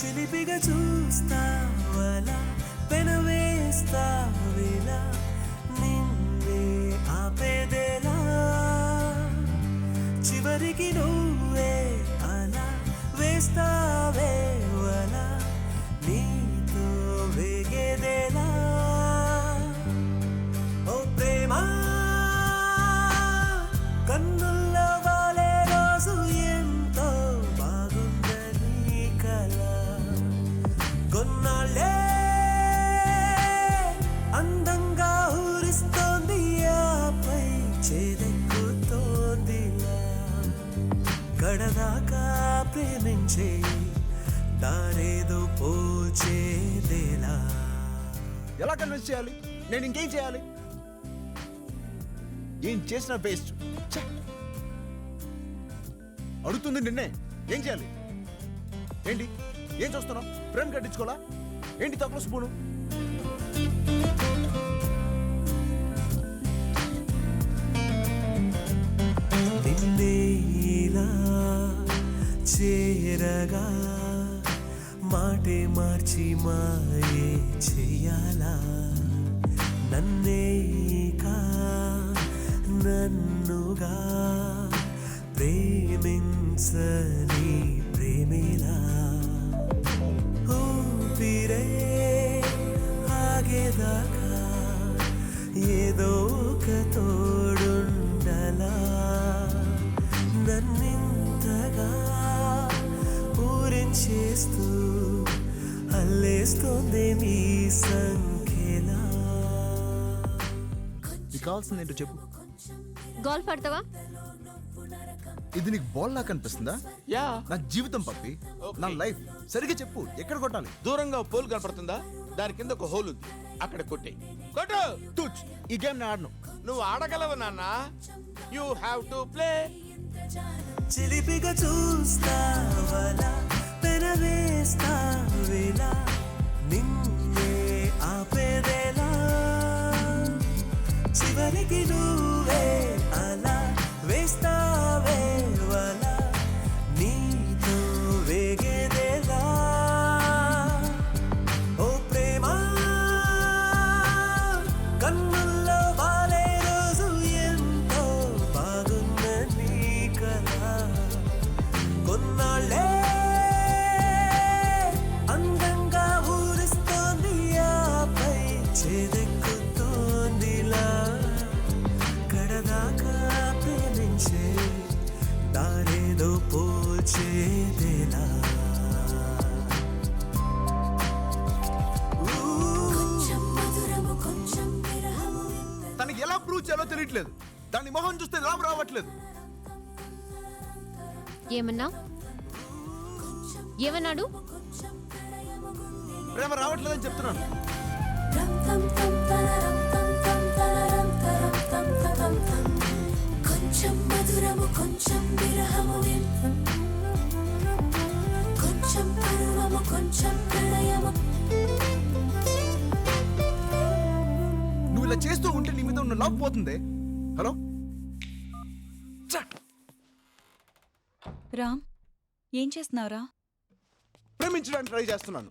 చిలిపిగా చూస్తావలా పెనవేస్తావేలా నిన్నే ఆపేదేలా చివరికి నువ్వే అలా వేస్తావేవలా నీతో వేగేదేలా ఓ ప్రేమ కన్నుల్లో వాలే రోజు ఎంతో బాగుందని కల కొన్నాళ్ళే అందంగా ఊరిస్తోంది ఆపై చేదెక్కుతోందిలా గడదాకా ప్రేమించే దారేదో పోచేదేలా. ఎలా కన్విన్స్ చేయాలి? నేను ఇంకేం చేయాలి? ఏం చేసిన వేస్ట్. అడుగుతుంది నిన్నే, ఏం చేయాలి? ఏంటి ఏం చూస్తున్నావు? ప్రేమ కట్టించుకోవాలా ఏంటి? తక్కువ స్పూను నిన్నేలా చేరగా మాటే మార్చి మాయే చెయ్యాలా నన్నేకా నన్నుగా ప్రేమించని ప్రేమిలా ఊపిరే ఆగేదాకా ఏదో ఒక తోడుండలా నన్నింతగా పూరించేస్తూ అల్లేస్తోంది నీ సంఖ్యలా. నీకు కావాల్సింది ఏంటో చెప్పు. గోల్ఫ్ ఆడతావా? ఇది నీకు బాల్ లా కనిపిస్తుందా? యా, నా జీవితం పప్పి, నా లైఫ్. సరిగ్గా చెప్పు, ఎక్కడ కొట్టాలి? దూరంగా పోల్ కనపడుతుందా? దాని కింద ఒక హోల్ ఉంది, అక్కడ కొట్టే. కొట్టు. టూచ్, ఈ గేమ్ నేను ఆడను. నువ్వు ఆడగలవు నాన్న. You have to play. చిలిపిగా చూస్తావలా పెనవేస్తావేలా నిన్నే ఆపేదేలా చివరికి నువ్వే అలా వేస్తావేవలా నీతో వేగేదేలా ఓ ప్రేమ కన్నుల్లో వాలే రోజు ఎంతో బాగుందని కల కొన్నాళ్ళే అందంగా ఊరిస్తోంది ఆపై చేదెక్కుతోందిలా కడదాకా ప్రేమించే దారేదో పోల్చేదేలా. తనకి ఎలా ప్రూవ్ చేయాలో తెలియట్లేదు. దాని మొహం చూస్తే లాభం రావట్లేదు. ఏమన్నా ఏమన్నాడు? ప్రేమ రావట్లేదని చెప్తున్నాను. కొంచెం మధురము కొంచెం విరహము కొంచెం పరువము కొంచెం ప్రణయము. నువ్వు ఇలా చేస్తూ ఉంటే నీ మీద ఉన్న లవ్ పోతుంది. హలో రామ్, ఏం చేస్తున్నావురా? ప్రేమించడానికి ట్రై చేస్తున్నాను.